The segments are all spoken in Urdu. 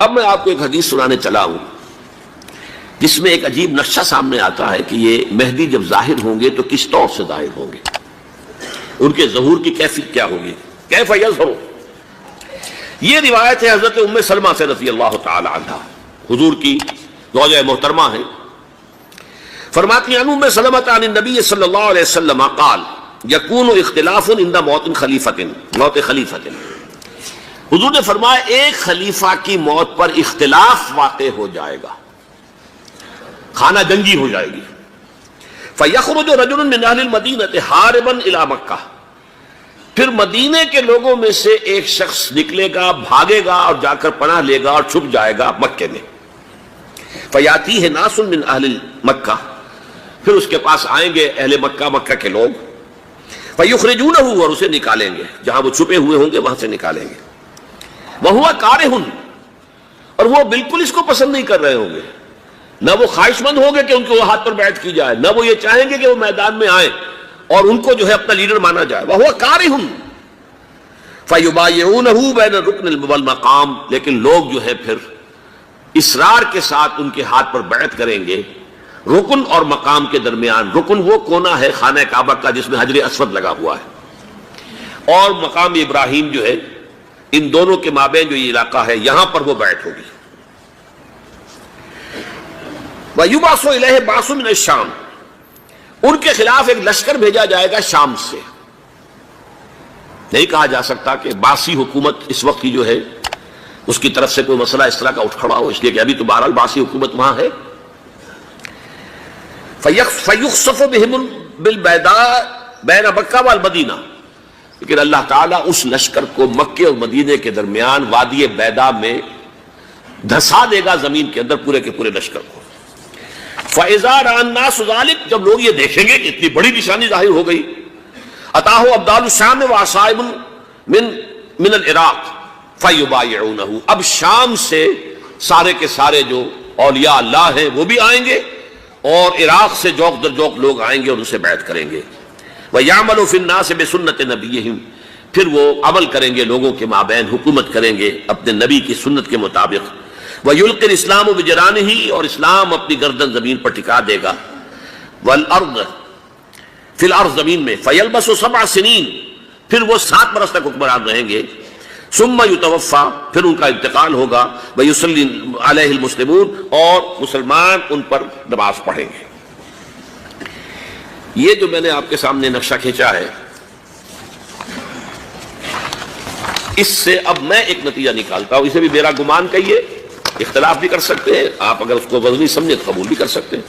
اب میں آپ کو ایک حدیث سنانے چلا ہوں جس میں ایک عجیب نقشہ سامنے آتا ہے کہ یہ مہدی جب ظاہر ہوں گے تو کس طور سے ظاہر ہوں گے، ان کے ظہور کی کیفیت کیا ہوگی، کیف یظہر۔ یہ روایت ہے حضرت ام سلمہ سے رضی اللہ تعالی عنہا، حضور کی زوجہ محترمہ ہیں، فرماتی ہیں ام سلمہ عن النبی صلی اللہ علیہ وسلم قال یکون اختلاف عند موت خلیفۃ، موت خلیفۃ، حضور نے فرمایا ایک خلیفہ کی موت پر اختلاف واقع ہو جائے گا، خانہ جنگی ہو جائے گی۔ فَيَخْرُجُ رَجُلٌ مِّنْ أَهْلِ الْمَدِينَةِ هَارِبًا إِلَىٰ مَكَّةَ، پھر مدینے کے لوگوں میں سے ایک شخص نکلے گا، بھاگے گا اور جا کر پناہ لے گا اور چھپ جائے گا مکے میں۔ فَيَأْتِيهِ نَاسٌ مِّنْ أَهْلِ مَكَّةِ، پھر اس کے پاس آئیں گے اہل مکہ، مکہ کے لوگ، فَيُخْرِجُونَهُ، اور اسے نکالیں گے، جہاں وہ چھپے ہوئے ہوں گے وہاں سے نکالیں گے۔ وَهُوَ كَارِهٌ، اور وہ بالکل اس کو پسند نہیں کر رہے ہوں گے، نہ وہ خواہش مند ہوں گے کہ ان کے ہاتھ پر بیعت کی جائے، نہ وہ یہ چاہیں گے کہ وہ میدان میں آئیں اور ان کو جو ہے اپنا لیڈر مانا جائے۔ وَهُوَ كَارِهٌ فَيُبَايِعُونَهُ بَيْنَ الرُّكْنِ وَالْمَقَامِ، لیکن لوگ جو ہے پھر اصرار کے ساتھ ان کے ہاتھ پر بیعت کریں گے رکن اور مقام کے درمیان۔ رکن وہ کونا ہے خانہ کعبہ کا جس میں حجر اسود لگا ہوا ہے، اور مقام ابراہیم جو ہے، ان دونوں کے مابین جو یہ علاقہ ہے یہاں پر وہ بیعت ہوگی۔ وَيُبْعَثُ إِلَيْهِ بَعْثٌ مِّنَ الشَّامِ، ان کے خلاف ایک لشکر بھیجا جائے گا شام سے۔ نہیں کہا جا سکتا کہ باسی حکومت اس وقت کی جو ہے اس کی طرف سے کوئی مسئلہ اس طرح کا اٹھ کھڑا ہو، اس لیے کہ ابھی تو بہرحال باسی حکومت وہاں ہے۔ فَيُخْسَفُ بِهِمُ بِالْبَيْضَاءِ بَيْنَ مَكَّةَ وَالْمَدِينَةِ، لیکن اللہ تعالیٰ اس لشکر کو مکے اور مدینے کے درمیان وادی بیضاء میں دھسا دے گا زمین کے اندر، پورے کے پورے لشکر کو۔ فَإِذَا رَأَى النَّاسُ ذَلِكَ، جب لوگ یہ دیکھیں گے کہ اتنی بڑی نشانی ظاہر ہو گئی، أَتَاهُ أَبْدَالُ الشَّامِ وَعَصَائِبٌ مِّنَ الْعِرَاقِ فَيُبَايِعُونَهُ، اب شام سے سارے کے سارے جو اولیاء اللہ ہیں وہ بھی آئیں گے، اور عراق سے جوق در جوق لوگ آئیں گے اور ان سے بیعت کریں گے۔ وَيَعْمَلُ فِي النَّاسِ بِسُنَّةِ نَبِيِّهِمْ، پھر وہ عمل کریں گے لوگوں کے مابین، حکومت کریں گے اپنے نبی کی سنت کے مطابق۔ وَيُلْقِي الْإِسْلَامُ بِجَرَانِهِ، اور اسلام اپنی گردن زمین پر ٹکا دے گا۔ وَالْأَرْضِ فِي الْأَرْضِ، زمین میں۔ فَيَلْبَسُ 7 سنین، پھر وہ 7 برس تک حکمران رہیں گے۔ ثُمَّ يُتَوَفَّى، پھر ان کا انتقال ہوگا۔ وَيُصَلِّي عَلَيْهِ الْمُسْلِمُونَ، اور مسلمان ان پر نماز پڑھیں گے۔ یہ جو میں نے آپ کے سامنے نقشہ کھینچا ہے، اس سے اب میں ایک نتیجہ نکالتا ہوں، اسے بھی میرا گمان کہیے، اختلاف بھی کر سکتے ہیں آپ، اگر اس کو وزنی سمجھے تو قبول بھی کر سکتے ہیں۔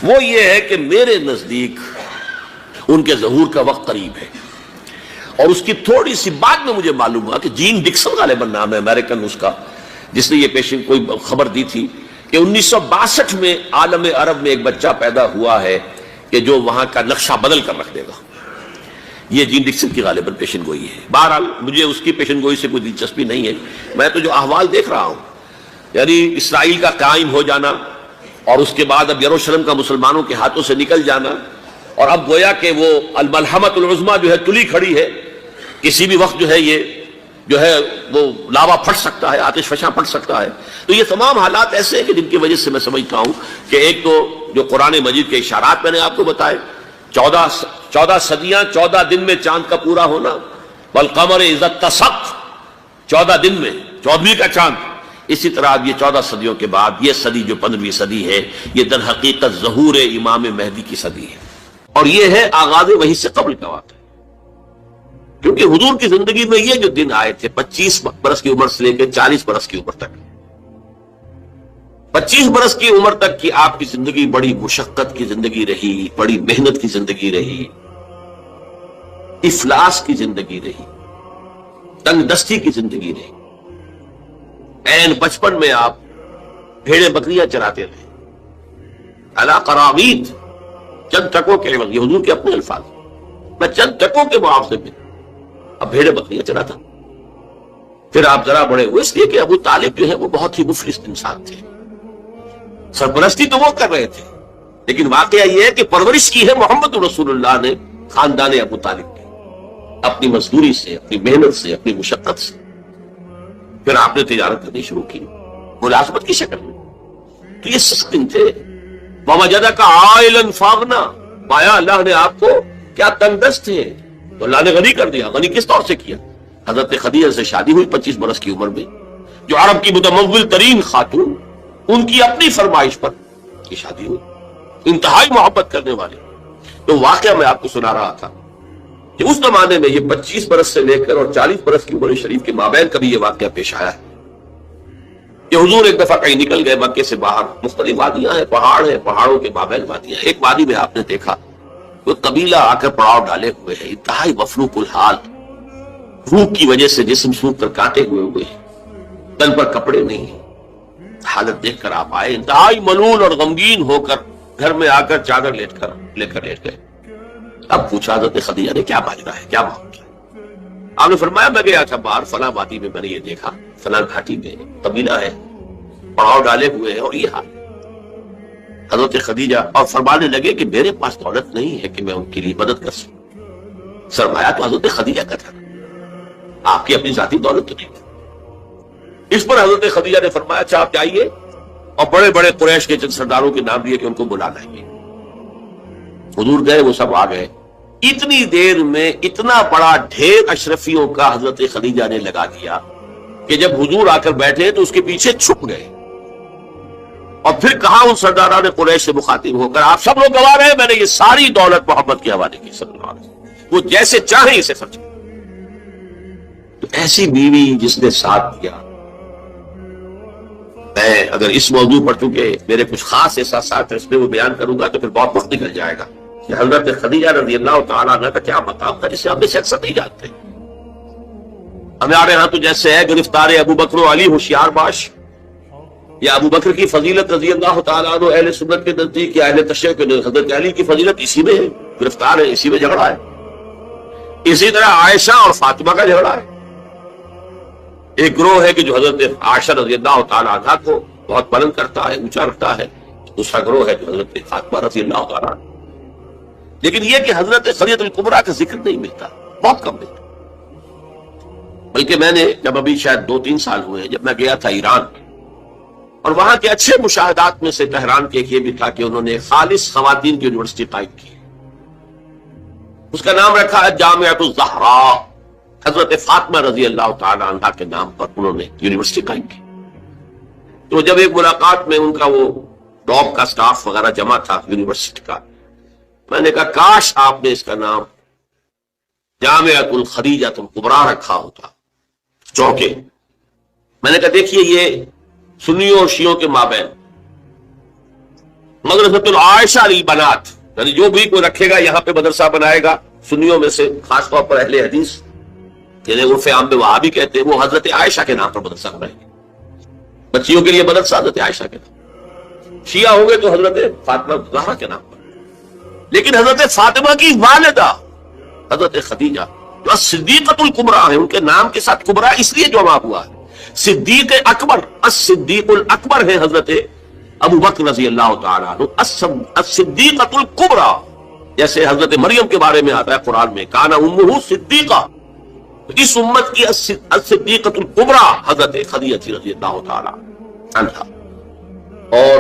وہ یہ ہے کہ میرے نزدیک ان کے ظہور کا وقت قریب ہے، اور اس کی تھوڑی سی بعد میں مجھے معلوم ہوا کہ جین ڈکسن غالباً نام ہے امریکن اس کا، جس نے یہ پیشن کوئی خبر دی تھی کہ 1962 میں عالم عرب میں ایک بچہ پیدا ہوا ہے کہ جو وہاں کا نقشہ بدل کر رکھ دے گا۔ یہ جین ڈکسن کی غالباً پیشن گوئی ہے۔ بہرحال مجھے اس کی پیشن گوئی سے کوئی دلچسپی نہیں ہے، میں تو جو احوال دیکھ رہا ہوں، یعنی اسرائیل کا قائم ہو جانا، اور اس کے بعد اب یروشلم کا مسلمانوں کے ہاتھوں سے نکل جانا، اور اب گویا کہ وہ الملحمۃ العظمیٰ جو ہے تلی کھڑی ہے، کسی بھی وقت جو ہے یہ جو ہے وہ لاوا پھٹ سکتا ہے، آتش فشاں پھٹ سکتا ہے۔ تو یہ تمام حالات ایسے ہیں کہ جن کی وجہ سے میں سمجھتا ہوں کہ ایک تو جو قرآن مجید کے اشارات میں نے آپ کو بتائے، 14 صدیاں 14 دن میں چاند کا پورا ہونا، والقمر اذا اتسق، 14 دن میں 14ویں کا چاند۔ اسی طرح اب یہ 14 صدیوں کے بعد یہ صدی جو 15ویں صدی ہے، یہ در حقیقت ظہور امام مہدی کی صدی ہے، اور یہ ہے آغاز وحی سے قبل کا واقعہ، کیونکہ حضور کی زندگی میں یہ جو دن آئے تھے 25 برس کی عمر سے لے کے 40 برس کی عمر تک، 25 برس کی عمر تک کی آپ کی زندگی بڑی مشقت کی زندگی رہی، بڑی محنت کی زندگی رہی، افلاس کی زندگی رہی، تنگ دستی کی زندگی رہی۔ این بچپن میں آپ بھیڑیں بکریاں چراتے رہے، علی قرامید، چند ٹکوں کے عوض، یہ حضور کے اپنے الفاظ، میں چند ٹکوں کے معاوضے میں اب بھیڑیں بکریاں چراتا۔ پھر آپ ذرا بڑے ہوئے، اس لیے کہ ابو طالب جو ہے وہ بہت ہی مفلس انسان تھے، سرپرستی تو وہ کر رہے تھے، لیکن واقعہ یہ ہے کہ پرورش کی ہے محمد رسول اللہ نے خاندان ابو طالب کی، اپنی مزدوری سے، اپنی محنت سے، اپنی مشقت سے۔ پھر آپ نے تجارت کرنی شروع کی ملازمت کی شکل میں. تو یہ سسٹنگ تھے. وَوَجَدَكَ عَائِلًا فَأَغْنَىٰ، پایا اللہ نے آپ کو کیا تنگ دست تھے تو اللہ نے غنی کر دیا. غنی کس طور سے کیا؟ حضرت خدیجہ سے شادی ہوئی 25 برس کی عمر میں، جو عرب کی متمول ترین خاتون، ان کی اپنی فرمائش پر کی شادی ہوئی، انتہائی محبت کرنے والے. تو واقعہ میں آپ کو سنا رہا تھا کہ اس زمانے میں یہ 25 برس سے لے کر اور 40 برس کی عمر شریف کے مابین کبھی یہ واقعہ پیش آیا ہے کہ حضور ایک دفعہ کہیں نکل گئے مکے سے باہر. مختلف وادیاں ہیں، پہاڑ ہیں، پہاڑوں کے مابین وادیاں. ایک وادی میں آپ نے دیکھا وہ قبیلہ آ کر پڑاؤ ڈالے ہوئے ہے، انتہائی مفلوق الحال، بھوک کی وجہ سے جسم سوکھ کر کانٹے ہوئے تن پر کپڑے نہیں. حالت دیکھ کر آپ آئے، انتہائی ملول اور غمگین ہو کر گھر میں آ کر چادر لے کر لیٹ گئے. اب پوچھا حضرت خدیجہ نے کیا ماجرا ہے، کیا معاملہ ہے؟ آپ نے فرمایا میں گیا تھا باہر فلاں وادی میں، میں نے یہ دیکھا فلاں گھاٹی میں قبیلہ ہے، پڑاؤ ڈالے ہوئے ہیں اور یہ حال. حضرت خدیجہ اور فرمانے لگے کہ میرے پاس دولت نہیں ہے کہ میں ان کے لیے مدد کر سکوں. سرمایہ تو حضرت خدیجہ کا تھا، آپ کی اپنی ذاتی دولت تو نہیں تھی. اس پر حضرت خدیجہ نے فرمایا اچھا آپ جائیے اور بڑے بڑے قریش کے چند سرداروں کے نام دیے کہ ان کو بلا لائیے. حضور گئے، وہ سب آ گئے. اتنی دیر میں اتنا بڑا ڈھیر اشرفیوں کا حضرت خدیجہ نے لگا دیا کہ جب حضور آ کر بیٹھے تو اس کے پیچھے چھپ گئے. اور پھر کہا ان سرداران قریش سے مخاطب ہو کر آپ سب لوگ گواہ رہے ہیں میں نے یہ ساری دولت محمد کے حوالے کی صلی اللہ علیہ وسلم، وہ جیسے چاہیں اسے خرچ. تو ایسی بیوی جس نے ساتھ دیا. میں اگر اس موضوع پر چونکہ میرے کچھ خاص احساسات ہیں اس میں وہ بیان کروں گا تو پھر بہت وقت نکل جائے گا کہ حضرت خدیجہ رضی اللہ تعالیٰ عنہ کا کیا مقام تھا جسے ہم میں سے اکثر نہیں جانتے. ہمارے ہاں تو جیسے ہے گرفتار ابو بکر و علی ہوشیار باش، یا ابو بکر کی فضیلت رضی اللہ تعالیٰ عنہ اہل سنت کے نزدیک یا اہل تشیع کے حضرت علی کی فضیلت اسی میں ہے، گرفتار ہے، اسی میں جھگڑا ہے. اسی طرح عائشہ اور فاطمہ کا جھگڑا ہے. ایک گروہ ہے کہ جو حضرت عائشہ رضی اللہ تعالیٰ عنہ کو بہت بلند کرتا ہے، اونچا رکھتا ہے. دوسرا گروہ ہے جو حضرت فاطمہ رضی اللہ تعالیٰ عنہ. لیکن یہ کہ حضرت خدیجہ الکبریٰ کا ذکر نہیں ملتا، بہت کم ملتا. بلکہ میں نے جب ابھی شاید 2-3 سال ہوئے جب میں گیا تھا ایران، اور وہاں کے اچھے مشاہدات میں سے تہران کے ایک یہ بھی تھا کہ انہوں نے خالص خواتین کی یونیورسٹی قائم کی. اس کا نام رکھا ہے جامعۃ الزہراء. حضرت فاطمہ رضی اللہ تعالی عنہ کے نام پر انہوں نے یونیورسٹی قائم کی. تو جب ایک ملاقات میں ان کا وہ ڈاپ کا سٹاف وغیرہ جمع تھا یونیورسٹی کا، میں نے کہا کاش آپ نے اس کا نام جامعۃ الخدیجہ الکبریٰ رکھا ہوتا. چونکہ میں نے کہا دیکھیے یہ سنیوں اور شیعوں کے مابین مدرسۃ العائشہ للبنات، یعنی جو بھی کوئی رکھے گا یہاں پہ مدرسہ بنائے گا سنیوں میں سے، خاص طور پر اہل حدیث جنہیں عرف عام میں وہابی کہتے ہیں، وہ حضرت عائشہ کے نام پر مدرسہ بنائیں گے. بچیوں کے لیے مدرسہ حضرت عائشہ کے نام، شیعہ ہوں گے تو حضرت فاطمہ زہرا کے نام پر. لیکن حضرت فاطمہ کی والدہ حضرت خدیجہ جو صدیقۃ الکبریٰ ہے، ان کے نام کے ساتھ کبریٰ اس لیے جمع ہوا ہے. صدیق اکبر، الصدیق الاکبر ہے حضرت ابو بکر رضی اللہ تعالیٰ عنہ. الصدیقۃ الکبریٰ جیسے حضرت مریم کے بارے میں آتا ہے قرآن میں کانا امہ صدیقہ، اس امت کی الصدیقۃ الکبریٰ حضرت خدیجہ رضی اللہ تعالیٰ عنہ. اور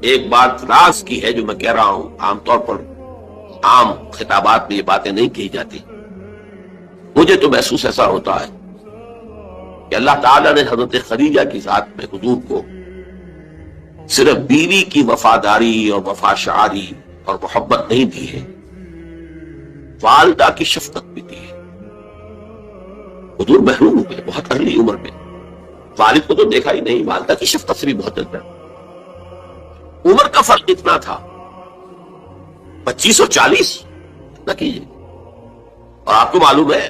ایک بات راز کی ہے جو میں کہہ رہا ہوں، عام طور پر عام خطابات میں یہ باتیں نہیں کہی جاتی. مجھے تو محسوس ایسا ہوتا ہے کہ اللہ تعالیٰ نے حضرت خدیجہ کی ذات میں حضور کو صرف بیوی کی وفاداری اور وفاشاری اور محبت نہیں دی ہے، والدہ کی شفقت بھی دی ہے. حضور محروم ہوئے بہت ارلی عمر میں، والد کو تو دیکھا ہی نہیں، والدہ کی شفقت سے بھی بہت جلد. عمر کا فرق اتنا تھا 25 اور 40 نہ کیجیے. اور آپ کو معلوم ہے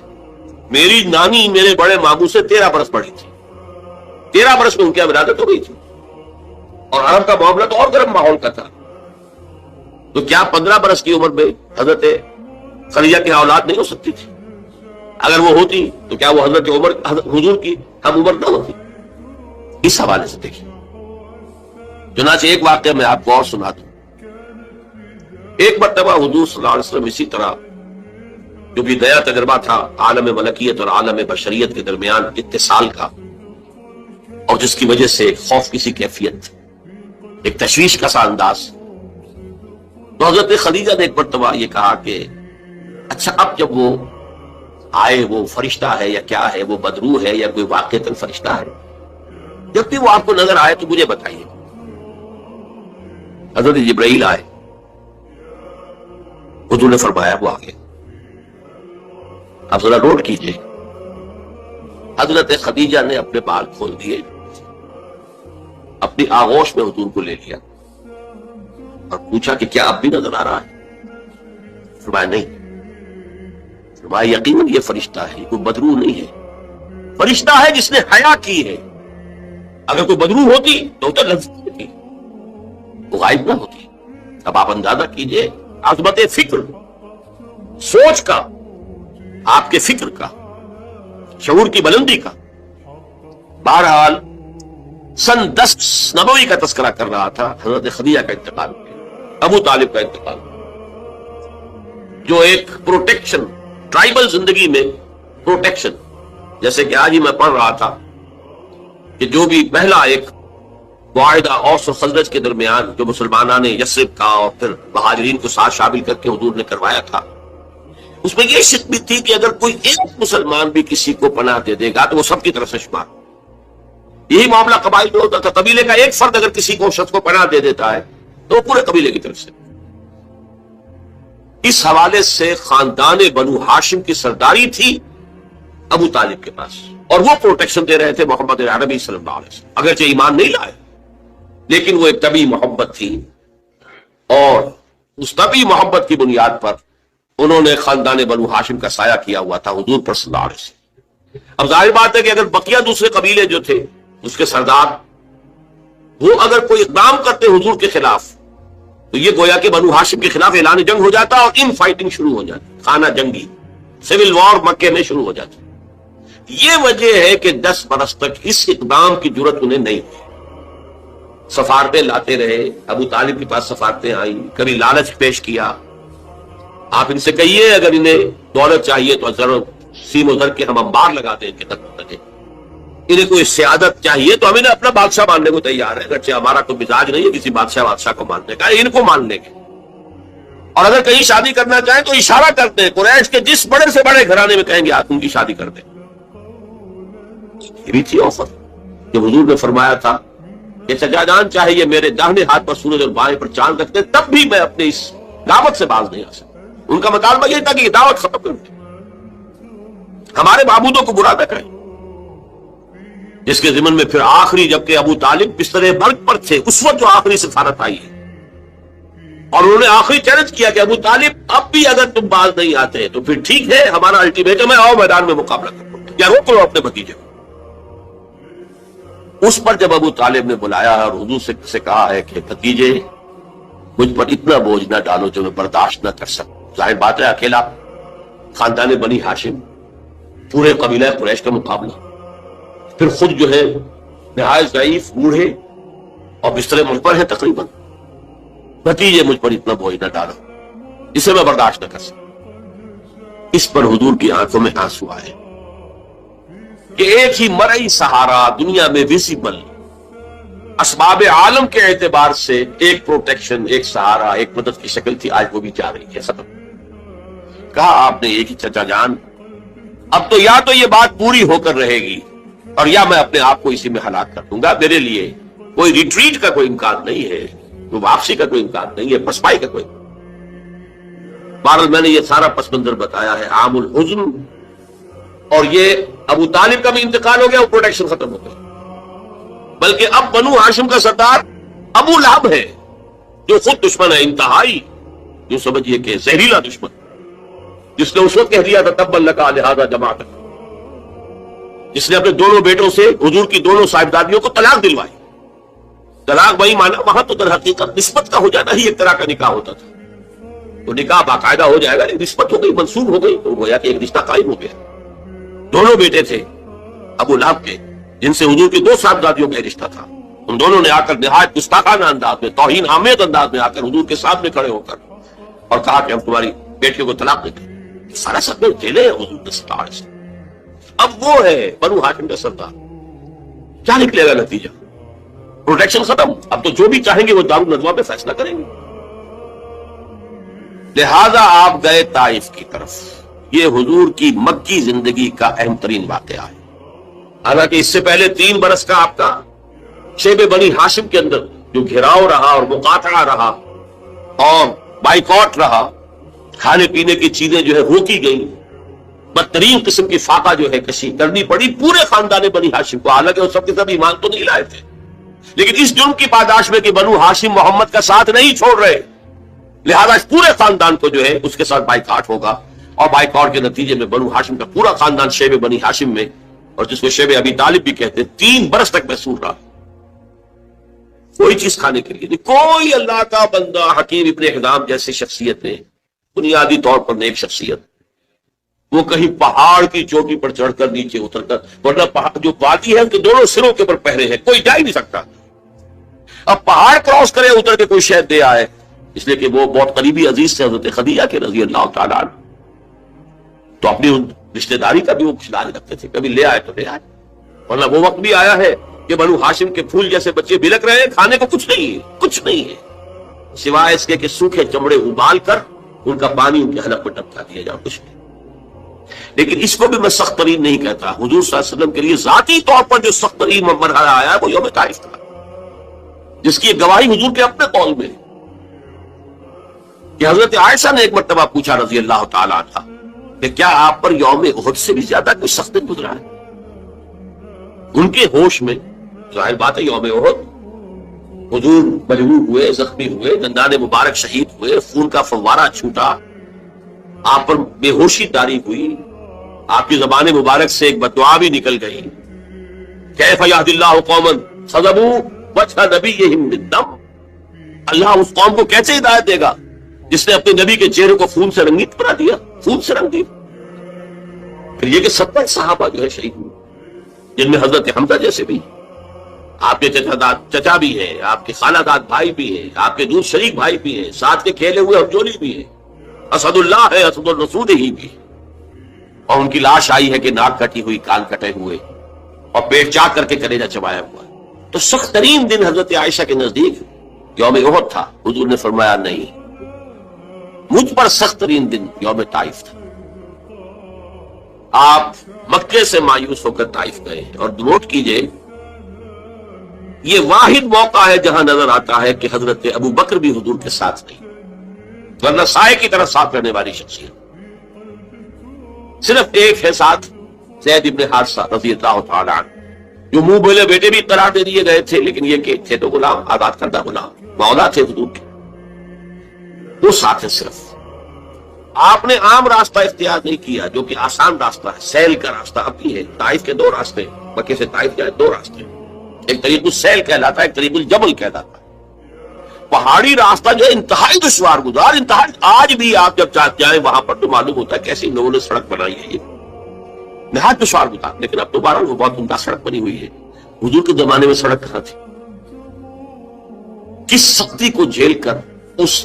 میری نانی میرے بڑے ماموں سے 13 برس بڑی تھی. 13 برس میں ان کی ولادت ہو گئی تھی، اور عرب کا معاملہ تو اور گرم ماحول کا تھا. تو کیا 15 برس کی عمر میں حضرت خدیجہ کی اولاد نہیں ہو سکتی تھی؟ اگر وہ ہوتی تو کیا وہ حضرت عمر حضور کی ہم عمر نہ ہوتی؟ اس حوالے سے دیکھیے. چنانچہ ایک واقعہ میں آپ کو اور سنا دوں. ایک مرتبہ حضور صلی اللہ علیہ وسلم اسی طرح جو بھی نیا تجربہ تھا عالم ملکیت اور عالم بشریت کے درمیان اتصال کا، اور جس کی وجہ سے ایک خوف کی سی کیفیت، ایک تشویش کا سا انداز، تو حضرت خدیجہ نے ایک مرتبہ یہ کہا کہ اچھا اب جب وہ آئے، وہ فرشتہ ہے یا کیا ہے، وہ بدروح ہے یا کوئی واقعتاً فرشتہ ہے، جب بھی وہ آپ کو نظر آئے تو مجھے بتائیے۔ حضرت جبرائیل آئے، حضور نے فرمایا وہ آگے، آپ ذرا نوٹ کیجئے۔ حضرت خدیجہ نے اپنے بال کھول دیے، اپنی آغوش میں حضور کو لے لیا اور پوچھا کہ کیا اب بھی نظر آ رہا ہے؟ فرمایا نہیں۔ فرمایا یقیناً یہ فرشتہ ہے، کوئی بدروح نہیں ہے، فرشتہ ہے جس نے حیا کی ہے۔ اگر کوئی بدروح ہوتی تو لفظ ہوتی، وہ غائب نہ ہوتی۔ اب آپ اندازہ کیجئے عظمت فکر، سوچ کا، آپ کے فکر کا، شعور کی بلندی کا۔ بہرحال سن 10 نبوی کا تذکرہ کر رہا تھا، حضرت خدیجہ کا انتقال ہو گیا، ابو طالب کا انتقال ہو گیا، جو ایک پروٹیکشن، ٹرائبل زندگی میں پروٹیکشن، جیسے کہ آج ہی میں پڑھ رہا تھا کہ جو بھی پہلا ایک معاہدہ اوس و خزرج کے درمیان جو مسلمانوں نے یثرب کا اور پھر مہاجرین کو ساتھ شامل کر کے حضور نے کروایا تھا، اس میں یہ شک بھی تھی کہ اگر کوئی ایک مسلمان بھی کسی کو پناہ دے دے گا تو وہ سب کی طرف سے شمار۔ یہی معاملہ قبائل میں ہوتا تھا، قبیلے کا ایک فرد اگر کسی کو شخص کو پناہ دے دیتا ہے تو وہ پورے قبیلے کی طرف سے۔ اس حوالے سے خاندان بنو ہاشم کی سرداری تھی ابو طالب کے پاس، اور وہ پروٹیکشن دے رہے تھے محمد عربی صلی اللہ علیہ وسلم، اگرچہ ایمان نہیں لائے لیکن وہ ایک طبی محبت تھی، اور اس طبی محبت کی بنیاد پر انہوں نے خاندان بنو ہاشم کا سایہ کیا ہوا تھا حضور پر صلی اللہ علیہ وسلم۔ اب ظاہر بات ہے کہ اگر بقیہ دوسرے قبیلے جو تھے اس کے سردار وہ اگر کوئی اقدام کرتے حضور کے خلاف تو یہ گویا کہ بنو ہاشم کے خلاف اعلان جنگ ہو جاتا اور ان فائٹنگ شروع ہو جاتی، خانہ جنگی، سول وار مکے میں شروع ہو جاتی۔ یہ وجہ ہے کہ 10 برس تک اس اقدام کی جرت انہیں نہیں ہوئی، سفارتیں لاتے رہے، ابو طالب کے پاس سفارتیں آئیں، کبھی لالچ پیش کیا، آپ ان سے کہیے اگر انہیں دولت چاہیے تو ضرور سیم و زر کے ہم انبار لگا دیں کہ تک لگے، انہیں کوئی سیادت چاہیے تو ہم انہیں اپنا بادشاہ ماننے کو تیار ہے، اگرچہ ہمارا کوئی مزاج نہیں ہے کسی بادشاہ کو ماننے کا، ان کو مان لیں گے۔ اور اگر کہیں شادی کرنا چاہیں تو اشارہ کرتے ہیں قریش کے جس بڑے سے بڑے گھرانے میں کہیں گے آپ ان کی شادی کر دیں۔ یہ بھی تھی آفر جب حضور نے فرمایا تھا کہ چچا جان چاہے یہ میرے داہنے ہاتھ پر سورج اور بائیں پر چاند رکھتے تب بھی میں اپنے اس دعوت سے باز نہیں آ سکتا۔ ان کا مطالبہ یہ تھا کہ یہ دعوت ختم کر دیں، ہمارے معبودوں کو برا نہ کریں۔ جس کے ضمن میں پھر آخری جبکہ ابو طالب بستر مرگ پر تھے اس وقت جو آخری سفارت آئی ہے، اور انہوں نے آخری چیلنج کیا کہ ابو طالب اب بھی اگر تم باز نہیں آتے تو پھر ٹھیک ہے، ہمارا الٹیمیٹم ہے، آؤ میدان میں مقابلہ کرو یا روک لو اپنے بھتیجے کو۔ اس پر جب ابو طالب نے بلایا اور حضور سے کہا ہے کہ بھتیجے مجھ پر اتنا بوجھ نہ ڈالو جو میں برداشت نہ کر سکوں۔ ظاہر بات ہے اکیلا خاندان بنی ہاشم، پورے قبیلہ قریش کا مقابلہ، پھر خود جو ہے نہایت ضعیف، بوڑھے اور بستر مجھ پر ہے تقریباً، بھتیجے مجھ پر اتنا بوجھ نہ ڈالو، اسے میں برداشت نہ کر سکتا۔ اس پر حضور کی آنکھوں میں آنسو آئے کہ ایک ہی مرئی سہارا دنیا میں ویزیبل اسباب عالم کے اعتبار سے ایک پروٹیکشن، ایک سہارا، ایک مدد کی شکل تھی، آج وہ بھی جا رہی ہے، ختم۔ کہا آپ نے ایک ہی چچا جان اب تو یا تو یہ بات پوری ہو کر رہے گی اور یا میں اپنے آپ کو اسی میں ہلاک کر دوں گا، میرے لیے کوئی ریٹریٹ کا کوئی امکان نہیں ہے، کوئی واپسی کا کوئی امکان نہیں ہے، پسپائی کا کوئی۔ بہرحال میں نے یہ سارا پس منظر بتایا ہے عام الحزن، اور یہ ابو طالب کا بھی انتقال ہو گیا، وہ پروٹیکشن ختم ہو گئی، بلکہ اب بنو ہاشم کا سردار ابو لہب ہے جو خود دشمن ہے انتہائی، جو سمجھیے کہ زہریلا دشمن، جس نے اس وقت کہہ دیا تھا تبا لک لہذا جماعت، جس نے اپنے دونوں بیٹوں سے حضور کی دونوں صاحبزادیوں کو طلاق دلوائی۔ طلاق بھائی مانا وہاں تو در حقیقت نسبت کا ہو جانا ہی ایک طرح کا نکاح ہوتا تھا، تو نکاح باقاعدہ ہو جائے گا، نسبت ہو گئی، منسوب ہو گئی، تو گویا کہ ایک رشتہ قائم ہو گیا۔ دونوں بیٹے تھے ابو لہب کے جن سے حضور کی 2 صاحبزادیوں کا رشتہ تھا، ان دونوں نے آ کر نہایت گستاخانہ انداز میں، توہین آمیز انداز میں آ کر حضور کے سامنے کھڑے ہو کر اور کہا کہ ہم تمہاری بیٹیوں کو طلاق دیں گے۔ سارا سب میں جیلے ہیں حضور صلی اللہ علیہ وسلم. اب وہ ہے بنو ہاشم کا سردار. کیا نکلے گا نتیجہ؟ پروٹیکشن ختم. اب تو جو بھی چاہیں گے وہ دارالندوا میں فیصلہ کریں گے. لہذا آپ گئے طائف کی طرف. یہ حضور کی مکی زندگی کا اہم ترین واقعہ ہے. حالانکہ اس سے پہلے 3 برس کا آپ کا شیب بنی ہاشم کے اندر جو گھیراؤ رہا اور مقاطعہ رہا اور بائیکاٹ رہا، کھانے پینے کی چیزیں جو ہے روکی گئیں، بدترین قسم کی فاقہ جو ہے کشی کرنی پڑی پورے خاندان بنی ہاشم کو. حالانکہ وہ سب کے سب ایمان تو نہیں لائے تھے، لیکن اس جرم کی پاداش میں کہ بنو ہاشم محمد کا ساتھ نہیں چھوڑ رہے، لہذا اس پورے خاندان کو جو ہے اس کے ساتھ بائیکاٹ ہوگا. اور بائیکاٹ کے نتیجے میں بنو ہاشم کا پورا خاندان شیب بنی ہاشم میں، اور جس کو شیب ابی طالب بھی کہتے ہیں، 3 برس تک محصور رہا. کوئی چیز کھانے کے لیے نہیں. کوئی اللہ کا بندہ حکیم ابن حزام جیسی شخصیت نے، بنیادی طور پر نیک شخصیت، وہ کہیں پہاڑ کی چوٹی پر چڑھ کر نیچے اتر کر، ورنہ جو وادی ہے ان کے دونوں سروں کے اوپر پہرے ہیں، کوئی جا ہی نہیں سکتا. اب پہاڑ کراس کرے اتر کے کوئی شہد دے آئے، اس لیے کہ وہ بہت قریبی عزیز سے حضرت خدیجہ کے رضی اللہ تعالیٰ عنہ، تو اپنی رشتہ داری کا بھی وہ کچھ لانے رکھتے تھے، کبھی لے آئے تو لے آئے. ورنہ وہ وقت بھی آیا ہے کہ بنو ہاشم کے پھول جیسے بچے بلک رہے ہیں، کھانے کو کچھ نہیں ہے، کچھ نہیں ہے سوائے اس کے کہ سوکھے چمڑے ابال کر ان کا پانی ان کے حلق پر ٹپکا دیا جائے، کچھ نہیں. لیکن اس کو بھی میں سخت ترین نہیں کہتا. حضور صلی اللہ علیہ وسلم کے لیے ذاتی طور پر جو سخت ترین مرحلہ آیا ہے وہ یوم طائف تھا، جس کی گواہی حضور کے اپنے قول میں کہ حضرت عائشہ نے ایک مرتبہ پوچھا رضی اللہ تعالیٰ عنہ کہ کیا آپ پر یوم احد سے بھی زیادہ کوئی سخت دن گزرا ہے؟ ان کے ہوش میں ظاہر بات ہے یوم احد حضور مجروح ہوئے، زخمی ہوئے، دندان مبارک شہید ہوئے، خون کا فوارہ چھوٹا، آپ پر بے ہوشی طاری ہوئی، آپ کی زبان مبارک سے ایک بددعا بھی نکل گئی. کیف یہدی اللہ قوما صدبوا وجہ نبیہم بالدم. اللہ اس قوم کو کیسے ہدایت دے گا جس نے اپنے نبی کے چہرے کو خون سے رنگیت بنا دیا، خون سے رنگ دیا. پھر یہ کہ 70 صحابہ جو ہے شہید ہوئے، جن میں حضرت حمزہ جیسے بھی، آپ کے چچا بھی ہیں، آپ کے خالہ داد بھائی بھی ہیں، آپ کے دور شریک بھائی بھی ہیں، ساتھ کے کھیلے ہوئے ہمجولی بھی ہیں، اسد اللہ ہے، اسد الرسول ہی بھی. اور ان کی لاش آئی ہے کہ ناک کٹی ہوئی، کان کٹے ہوئے اور پیٹ چاک کر کے کلیجہ چبایا ہوا. تو سخت ترین دن حضرت عائشہ کے نزدیک یوم احد تھا. حضور نے فرمایا نہیں، مجھ پر سخت ترین دن یوم طائف تھا. آپ مکے سے مایوس ہو کر طائف گئے، اور نوٹ کیجئے یہ واحد موقع ہے جہاں نظر آتا ہے کہ حضرت ابو بکر بھی حضور کے ساتھ نہیں، ورنہ سائے کی طرح ساتھ رہنے والی شخصیت. صرف ایک ہے ساتھ، زید ابن حارثہ رضی اللہ تعالیٰ عنہ، جو منہ بولے بیٹے بھی قرار دے دیے گئے تھے، لیکن یہ کہ تھے تو غلام، آزاد کردہ غلام، مولا تھے حضور کے، وہ ساتھ ہے. صرف آپ نے عام راستہ اختیار نہیں کیا جو کہ آسان راستہ ہے، سیل کا راستہ. اب بھی ہے طائف کے 2 راستے، مکے سے طائف جائے 2 راستے، ایک طریق السیل کہلاتا ہے، ایک طریق الجبل کہلاتا ہے. پہاڑی راستہ جو ہے انتہائی دشوار گزار، انتہائی. آج بھی آپ جب چاہتے جائیں وہاں پر تو معلوم ہوتا ہے کیسی لوگوں نے سڑک بنائی ہے، یہ نہایت دشوار گزار. لیکن اب دوبارہ وہ بہت عمدہ سڑک بنی ہوئی ہے. حضور کے زمانے میں سڑک کہاں تھی؟ کس سختی کو جھیل کر اس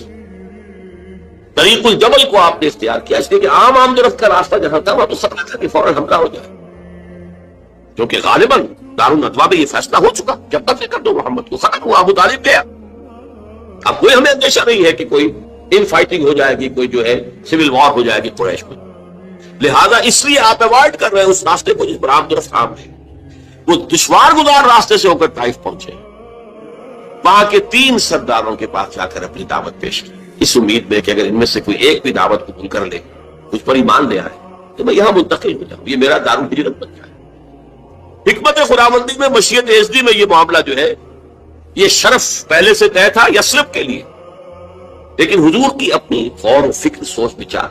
طریق الجبل کو آپ نے اختیار کیا، اس لیے کہ عام آمد و رفت کا راستہ جہاں تھا وہاں تو خطرہ تھا کہ فوراً حملہ ہو جائے، کیونکہ غالباً دارالندوا میں یہ فیصلہ ہو چکا کہ اب قتل کر دو محمد کو، ختم ہوا، ابو طالب گیا. اب کوئی ہمیں اندیشہ نہیں ہے کہ کوئی ان فائٹنگ ہو جائے گی، کوئی جو ہے سول وار ہو جائے گی قریش میں. لہذا اس لیے آپ اوائڈ کر رہے ہیں اس راستے کو جس پر آمد و رفت عام ہے. وہ دشوار گزار راستے سے ہو کر طائف پہنچے، وہاں کے 3 سرداروں کے پاس جا کر اپنی دعوت پیش کی، اس امید میں کہ اگر ان میں سے کوئی ایک بھی دعوت قبول کر لے، مجھ پر ایمان لے آئے، تو میں یہاں منتقل ہو جاؤں، یہ میرا دارالہجرت بن جائے. حکمت خداوندی میں، مشیت ازلی میں یہ معاملہ جو ہے، یہ شرف پہلے سے طے تھا یثرب کے لیے، لیکن حضور کی اپنی غور و فکر، سوچ بچار،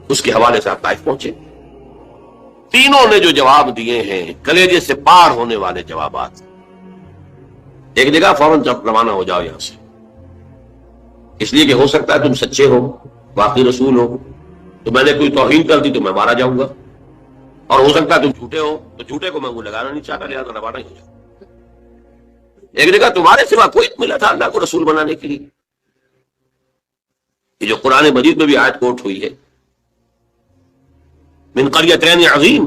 اس کے حوالے سے آپ طائف پہنچے. تینوں نے جو جواب دیے ہیں کلیجے سے پار ہونے والے جوابات. ایک جگہ فوراً روانہ ہو جاؤ یہاں سے، اس لیے کہ ہو سکتا ہے تم سچے ہو، واقعی رسول ہو، تو میں نے کوئی توہین کر دی تو میں مارا جاؤں گا، اور ہو سکتا ہے تم جھوٹے ہو تو جھوٹے کو میں وہ لگانا نہیں چاہتا، لہٰذا روانہ ہی ہو جاؤں. ایک جگہ تمہارے سوا کوئی ملا تھا اللہ کو رسول بنانے کے لیے، یہ جو قرآن مجید میں بھی آیت کوٹ ہوئی ہے من قریتین عظیم،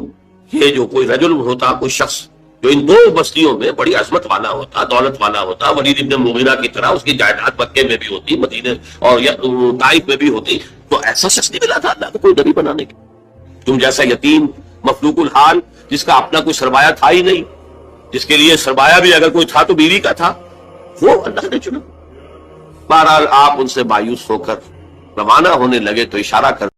یہ جو کوئی رجل ہوتا، کوئی شخص جو ان دو بستیوں میں بڑی عظمت والا ہوتا، دولت والا ہوتا، ولید ابن مغیرہ کی طرح اس کی جائیداد مکے میں بھی ہوتی، مدینے اور طائف میں بھی ہوتی، تو ایسا شخص نہیں ملا تھا اللہ کو کوئی نبی بنانے کے. تم جیسا یتیم مفلوق الحال جس کا اپنا کوئی سرمایہ تھا ہی نہیں، جس کے لیے سرمایہ بھی اگر کوئی تھا تو بیوی کا تھا، وہ اللہ نے چنا. بہرحال آپ ان سے مایوس ہو کر روانہ ہونے لگے تو اشارہ کر